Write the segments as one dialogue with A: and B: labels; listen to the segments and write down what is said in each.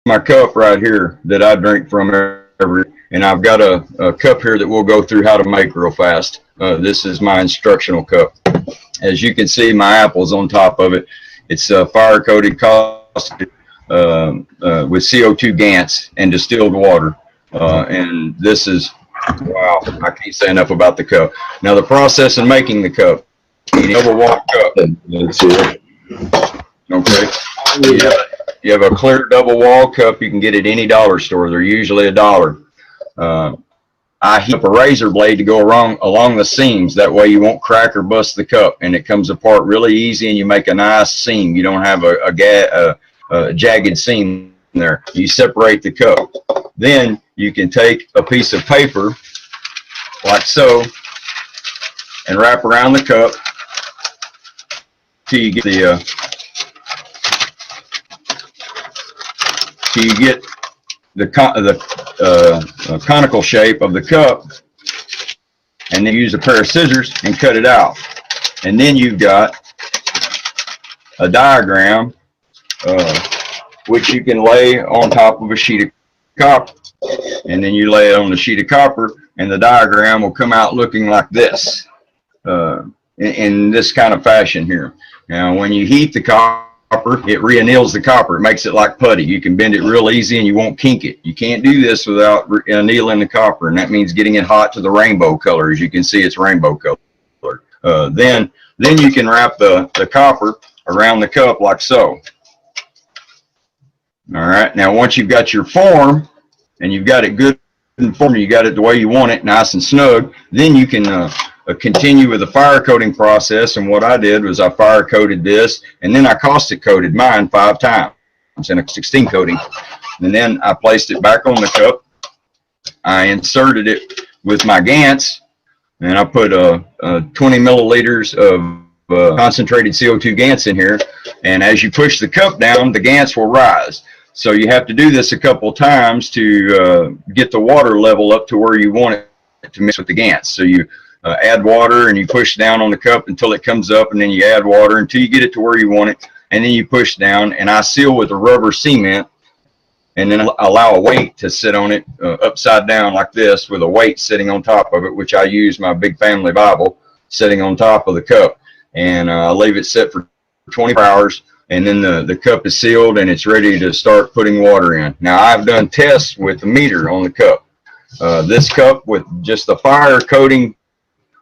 A: my cup right here that I drink from every, and I've got a cup here that we'll go through how to make real fast. This is my instructional cup. As you can see, my apple's on top of it. It's fire coated caustic with CO2 GANTs and distilled water. And this is, wow, I can't say enough about the cup. Now the process in making the cup, you need a double wall cup. Let's see it. Okay. You have a clear double wall cup you can get at any dollar store. They're usually $1. I heat up a razor blade to go along the seams. That way you won't crack or bust the cup, and it comes apart really easy, and you make a nice seam. You don't have a jagged seam there. You separate the cup. Then you can take a piece of paper like so and wrap around the cup till you get the conical shape of the cup, and then use a pair of scissors and cut it out. And then you've got a diagram which you can lay on top of a sheet of copper, and then you lay it on the sheet of copper, and the diagram will come out looking like this, in this kind of fashion here. Now when you heat the copper, it re-anneals the copper. It makes it like putty. You can bend it real easy and you won't kink it. You can't do this without annealing the copper, and that means getting it hot to the rainbow color. As you can see, it's rainbow color. Then you can wrap the copper around the cup like so. All right, now once you've got your form and you've got it good in form, you got it the way you want it, nice and snug, then you can continue with the fire coating process. And what I did was I fire coated this, and then I caustic coated mine 5 times in a 16 coating. And then I placed it back on the cup. I inserted it with my GANTs, and I put 20 milliliters of concentrated CO2 GANTs in here. And as you push the cup down, the GANTs will rise. So you have to do this a couple of times to get the water level up to where you want it to mix with the GANTs. So you add water and you push down on the cup until it comes up, and then you add water until you get it to where you want it, and then you push down, and I seal with a rubber cement, and then allow a weight to sit on it upside down like this, with a weight sitting on top of it, which I use my Big Family Bible sitting on top of the cup, and I leave it set for 24 hours, and then the cup is sealed and it's ready to start putting water in. Now I've done tests with the meter on the cup. This cup with just the fire coating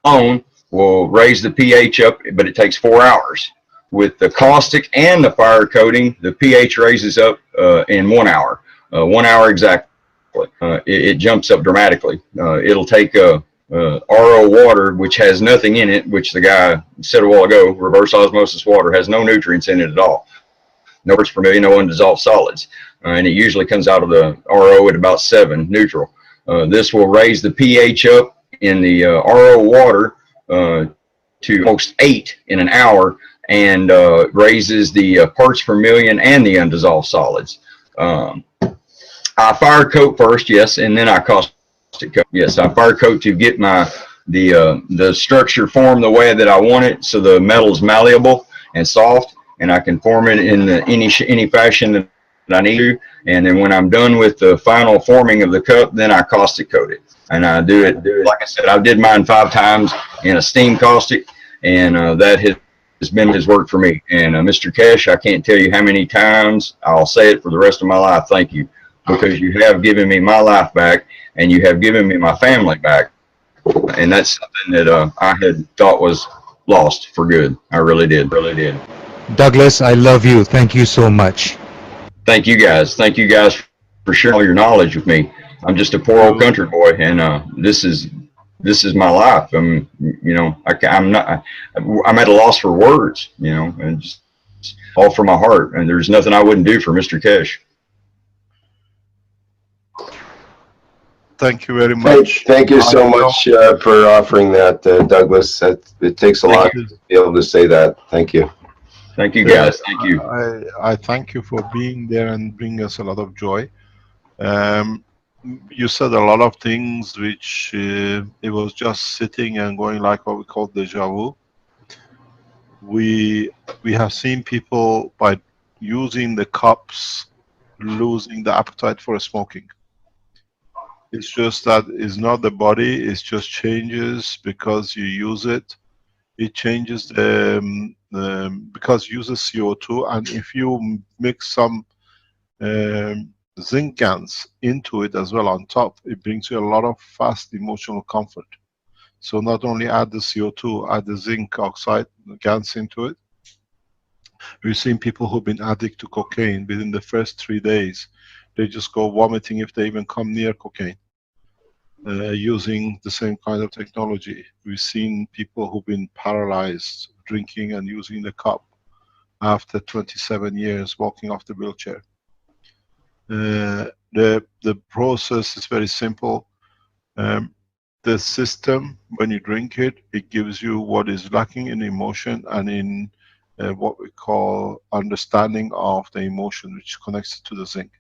A: on will raise the pH up, but it takes 4 hours. With the caustic and the fire coating, the pH raises up in 1 hour. 1 hour exactly. It jumps up dramatically. It'll take RO water, which has nothing in it, which the guy said a while ago, reverse osmosis water, has no nutrients in it at all. No parts per million, no undissolved solids. And it usually comes out of the RO at about 7, neutral. This will raise the pH up in the RO water to almost 8 in an hour, and raises the parts per million and the undissolved solids. I fire coat first, yes, and then I caustic coat. Yes, I fire coat to get the structure formed the way that I want it, so the metal is malleable and soft, and I can form it in any fashion that I need to. And then when I'm done with the final forming of the cup, then I caustic coat it. And I do it like I said, I did mine 5 times in a steam caustic, and that has been his work for me. And Mr. Keshe, I can't tell you how many times I'll say it for the rest of my life. Thank you, because you have given me my life back, and you have given me my family back. And that's something that I had thought was lost for good. I really did.
B: Douglas, I love you. Thank you so much.
A: Thank you guys. Thank you guys for sharing all your knowledge with me. I'm just a poor old country boy, and this is my life. You know, I'm at a loss for words, you know, and just all from my heart. And there's nothing I wouldn't do for Mr. Keshe.
C: Thank you very much.
D: Thank you so much for offering that, Douglas. It takes a lot to be able to say that. Thank you.
A: Thank you, guys. Thank you.
C: I thank you for being there and bringing us a lot of joy. You said a lot of things which it was just sitting and going like what we call deja vu. We have seen people by using the cups losing the appetite for smoking. It's just that it's not the body, it's just changes because you use it. It changes because it uses CO2, and if you mix some zinc GaNs into it as well on top, it brings you a lot of fast emotional comfort. So not only add the CO2, add the zinc oxide GaNs into it. We've seen people who've been addicted to cocaine within the first 3 days. They just go vomiting if they even come near cocaine. Using the same kind of technology. We've seen people who've been paralyzed drinking and using the cup after 27 years walking off the wheelchair. The process is very simple. The system, when you drink it, it gives you what is lacking in emotion and in what we call understanding of the emotion, which connects to the zinc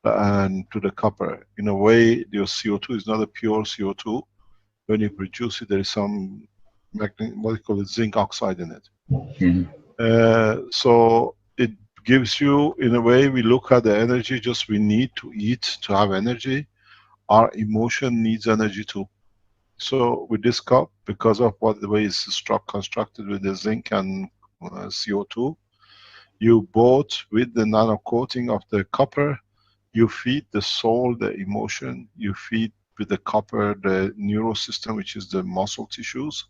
C: and to the copper. In a way, your CO2 is not a pure CO2. When you produce it, there is some what we call it, zinc oxide in it.
A: Mhm.
C: So it gives you, in a way, we look at the energy just we need to eat to have energy. Our emotion needs energy too. So with this cup, because of what the way it's constructed with the zinc and CO2, you both with the nano coating of the copper, you feed the soul the emotion, you feed with the copper the neural system, which is the muscle tissues,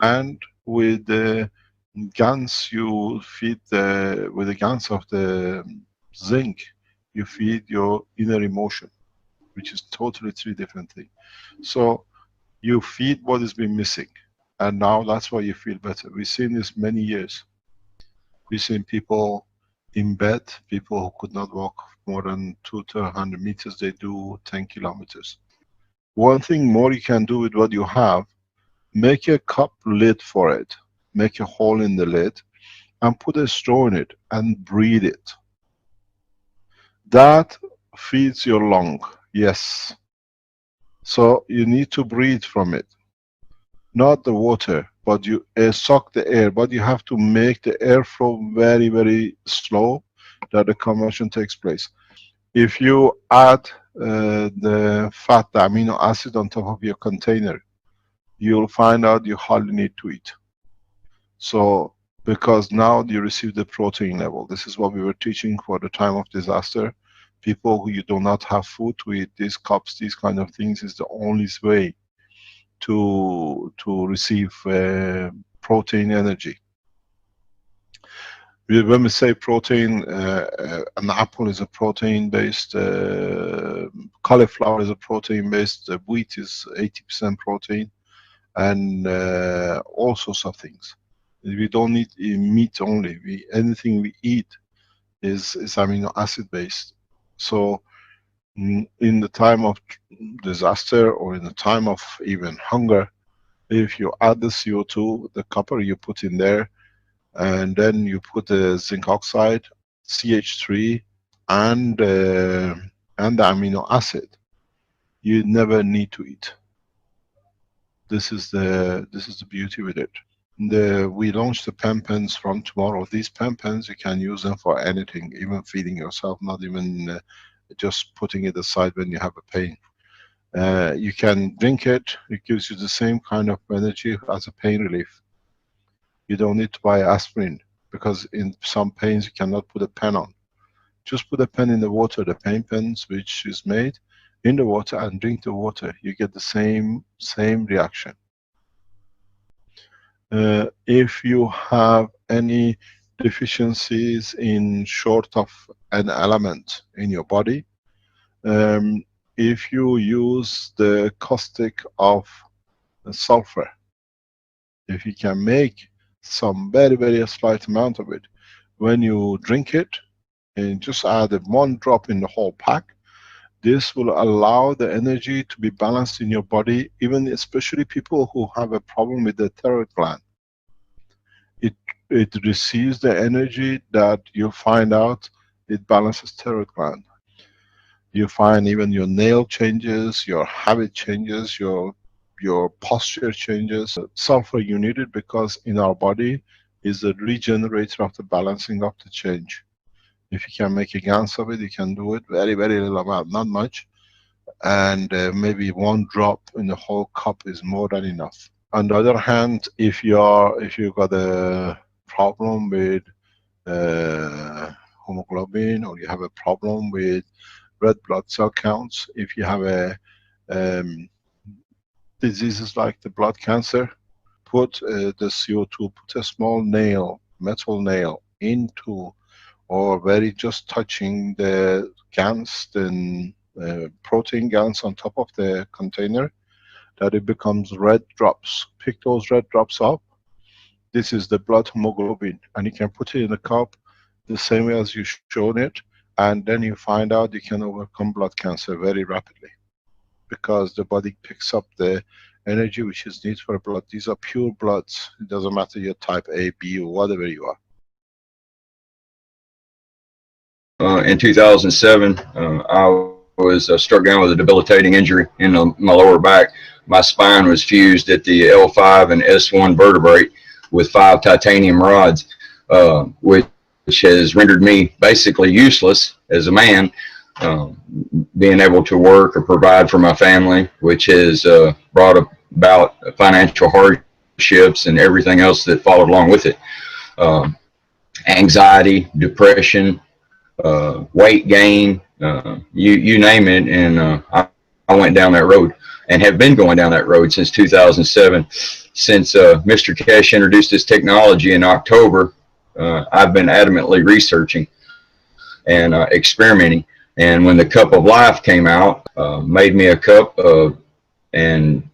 C: and with the GaNs you feed with the GaNs of the zinc, you feed your inner emotion, which is totally 3 different things. So you feed what has been missing, and now that's why you feel better. We've seen this many years. We've seen people in bed, people who could not walk more than 200 to 100 meters, they do 10 kilometers. One thing more you can do with what you have, make a cup lid for it, make a hole in the lid, and put a straw in it and breathe it. That feeds your lung, yes. So you need to breathe from it. Not the water, but you suck the air, but you have to make the airflow very, very slow, that the conversion takes place. If you add the fat, the amino acid on top of your container, you'll find out you hardly need to eat. So, because now you receive the protein level. This is what we were teaching for the time of disaster. People who you do not have food to eat, these cups, these kind of things is the only way to receive protein energy. When we say protein, an apple is a protein based, cauliflower is a protein based, wheat is 80% protein, and all sorts of things. We don't need meat only. Anything we eat is amino acid based. So in the time of disaster or in the time of even hunger, if you add the CO2, the copper you put in there, and then you put the zinc oxide, CH3, and the amino acid, you never need to eat. This is the beauty with it. We launched the pen pens from tomorrow. These pen pens, you can use them for anything, even feeding yourself, not even just putting it aside when you have a pain. You can drink it, it gives you the same kind of energy as a pain relief. You don't need to buy aspirin, because in some pains you cannot put a pen on. Just put a pen in the water, the pain pens which is made in the water, and drink the water. You get the same reaction. If you have any deficiencies in short of an element in your body, if you use the caustic of sulfur, if you can make some very, very slight amount of it, when you drink it, and just add 1 drop in the whole pack, this will allow the energy to be balanced in your body, even especially people who have a problem with the thyroid gland. It receives the energy that you find out it balances thyroid gland. You find even your nail changes, your habit changes, your posture changes. Sulfur, you need it because in our body is the regenerator of the balancing of the change. If you can make a GANS of it, you can do it very, very little amount, not much. And maybe 1 drop in the whole cup is more than enough. On the other hand, if you got a problem with hemoglobin, or you have a problem with red blood cell counts, if you have a diseases like the blood cancer, put the CO2, put a small nail, metal nail into, or very just touching the GANs, then protein GANs on top of the container, that it becomes red drops. Pick those red drops up. This is the blood hemoglobin, and you can put it in a cup the same way as you showed it, and then you find out you can overcome blood cancer very rapidly, because the body picks up the energy which is needed for blood. These are pure bloods. It doesn't matter your type A, B, or whatever you are.
A: In 2007, I was struck down with a debilitating injury in my lower back. My spine was fused at the L5 and S1 vertebrae with 5 titanium rods, which has rendered me basically useless as a man, being able to work or provide for my family, which has brought about financial hardships and everything else that followed along with it. Anxiety, depression, weight gain, you name it, and I went down that road and have been going down that road since 2007. Since Mr. Keshe introduced this technology in October, I've been adamantly researching and experimenting. And when the Cup of Life came out, made me a cup, and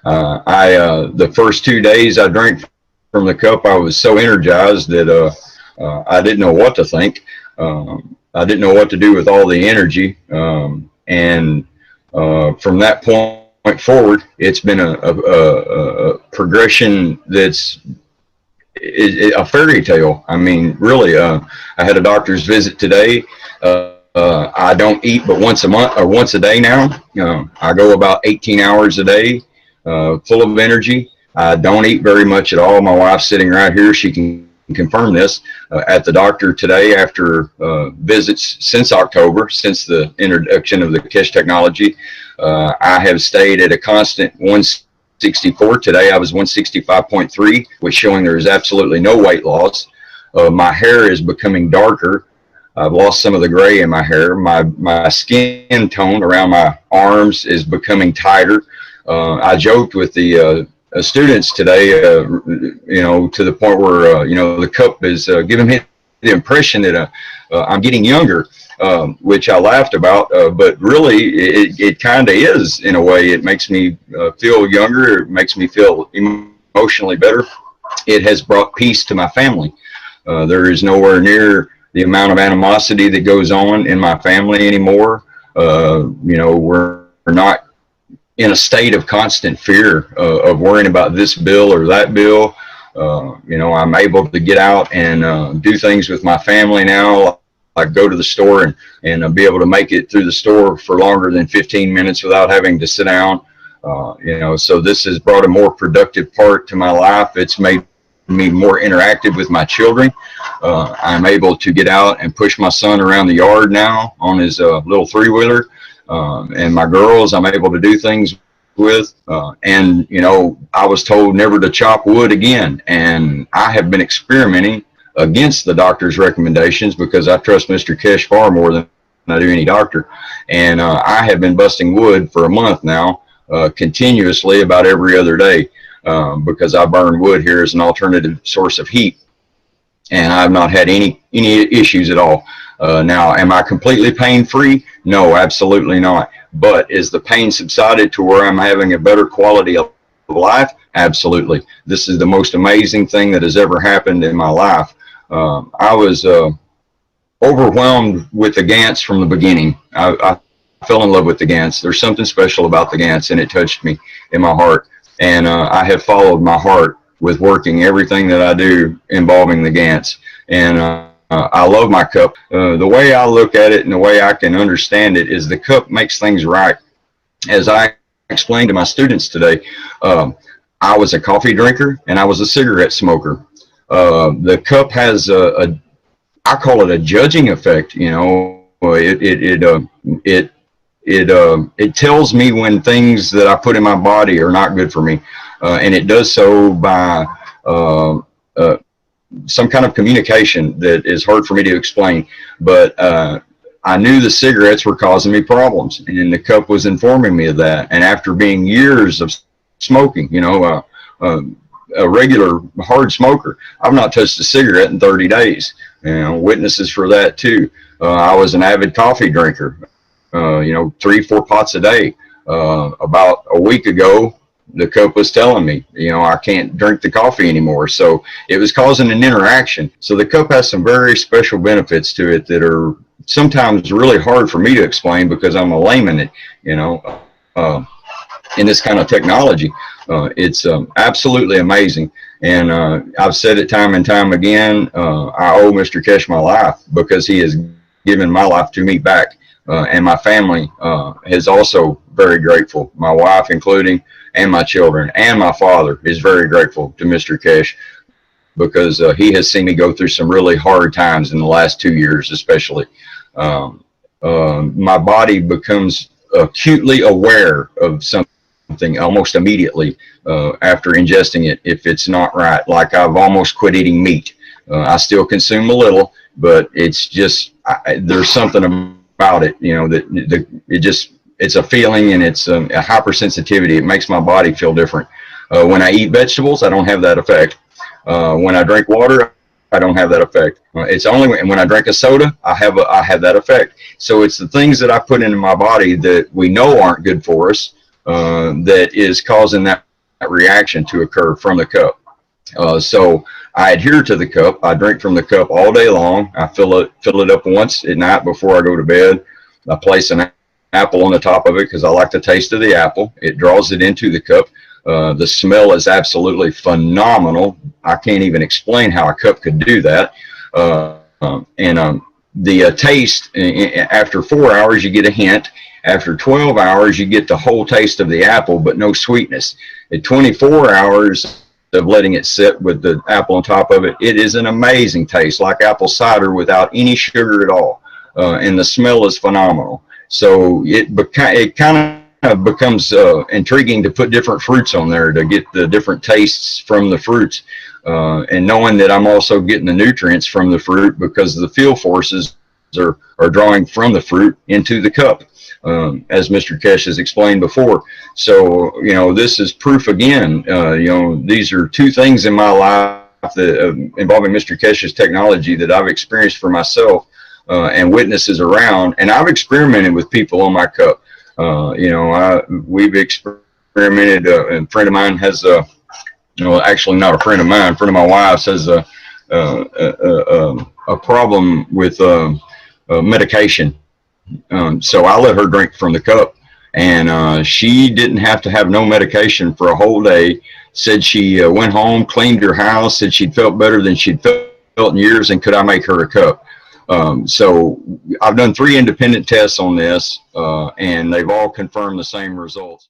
A: the first 2 days I drank from the cup, I was so energized that I didn't know what to think. I didn't know what to do with all the energy, and from that point forward, it's been a progression that's a fairy tale. I mean, really, I had a doctor's visit today. I don't eat but once a month or once a day now. I go about 18 hours a day, full of energy. I don't eat very much at all. My wife's sitting right here. She can confirm this. At the doctor today, after visits since October, since the introduction of the Keshe technology, I have stayed at a constant 164. Today I was 165.3, which showing there is absolutely no weight loss. My hair is becoming darker. I've lost some of the gray in my hair. My skin tone around my arms is becoming tighter. I joked with the students today, you know, to the point where, you know, the cup is giving me the impression that I'm getting younger, which I laughed about, but really it kind of is in a way. It makes me feel younger. It makes me feel emotionally better. It has brought peace to my family. There is nowhere near the amount of animosity that goes on in my family anymore. You know, we're not in a state of constant fear of worrying about this bill or that bill. You know, I'm able to get out and do things with my family now. I go to the store and be able to make it through the store for longer than 15 minutes without having to sit down. You know, so this has brought a more productive part to my life. It's made me more interactive with my children. I'm able to get out and push my son around the yard now on his little 3-wheeler. And my girls, I'm able to do things with. And, you know, I was told never to chop wood again. And I have been experimenting against the doctor's recommendations because I trust Mr. Keshe far more than I do any doctor. And I have been busting wood for a month now, continuously about every other day, because I burn wood here as an alternative source of heat. And I've not had any issues at all. Now, am I completely pain-free? No, absolutely not. But is the pain subsided to where I'm having a better quality of life? Absolutely. This is the most amazing thing that has ever happened in my life. I was overwhelmed with the GANs from the beginning. I fell in love with the GANs. There's something special about the GANs, and it touched me in my heart. And I have followed my heart with working everything that I do involving the GANs. And I love my cup. The way I look at it and the way I can understand it is the cup makes things right. As I explained to my students today, I was a coffee drinker and I was a cigarette smoker. The cup has I call it a judging effect. You know, it tells me when things that I put in my body are not good for me, and it does so by some kind of communication that is hard for me to explain. But I knew the cigarettes were causing me problems, and the cup was informing me of that. And after being years of smoking, you know, a regular hard smoker, I've not touched a cigarette in 30 days. You know, witnesses for that too. I was an avid coffee drinker, you know, 3-4 pots a day. About a week ago, the cup was telling me, you know, I can't drink the coffee anymore. So it was causing an interaction. So the cup has some very special benefits to it that are sometimes really hard for me to explain because I'm a layman, you know, in this kind of technology. It's absolutely amazing. And I've said it time and time again, I owe Mr. Keshe my life because he has given my life to me back. And my family is also very grateful, my wife including, and my children, and my father is very grateful to Mr. Keshe because he has seen me go through some really hard times in the last 2 years especially. My body becomes acutely aware of something almost immediately after ingesting it if it's not right. Like I've almost quit eating meat. I still consume a little, but it's just there's something about it, you know, that it's a feeling, and it's a hypersensitivity. It makes my body feel different. When I eat vegetables, I don't have that effect. When I drink water, I don't have that effect. It's only when I drink a soda, I have that effect. So it's the things that I put into my body that we know aren't good for us that is causing that reaction to occur from the cup. So I adhere to the cup. I drink from the cup all day long. I fill it up once at night before I go to bed. I place an apple on the top of it because I like the taste of the apple. It draws it into the cup. The smell is absolutely phenomenal. I can't even explain how a cup could do that. The taste, after 4 hours, you get a hint. After 12 hours, you get the whole taste of the apple, but no sweetness. At 24 hours of letting it sit with the apple on top of it, it is an amazing taste, like apple cider without any sugar at all. And the smell is phenomenal. So it kind of becomes intriguing to put different fruits on there to get the different tastes from the fruits. And knowing that I'm also getting the nutrients from the fruit because the field forces are drawing from the fruit into the cup, as Mr. Keshe has explained before. So, you know, this is proof again. You know, these are two things in my life that involving Mr. Keshe's technology that I've experienced for myself and witnesses around. And I've experimented with people on my cup. You know, we've experimented. A friend of mine has a, well, actually not a friend of mine, a friend of my wife's has a problem with medication. So I let her drink from the cup, and she didn't have to have no medication for a whole day. Said she went home, cleaned her house, said she'd felt better than she'd felt in years, and could I make her a cup? So I've done 3 independent tests on this, and they've all confirmed the same results.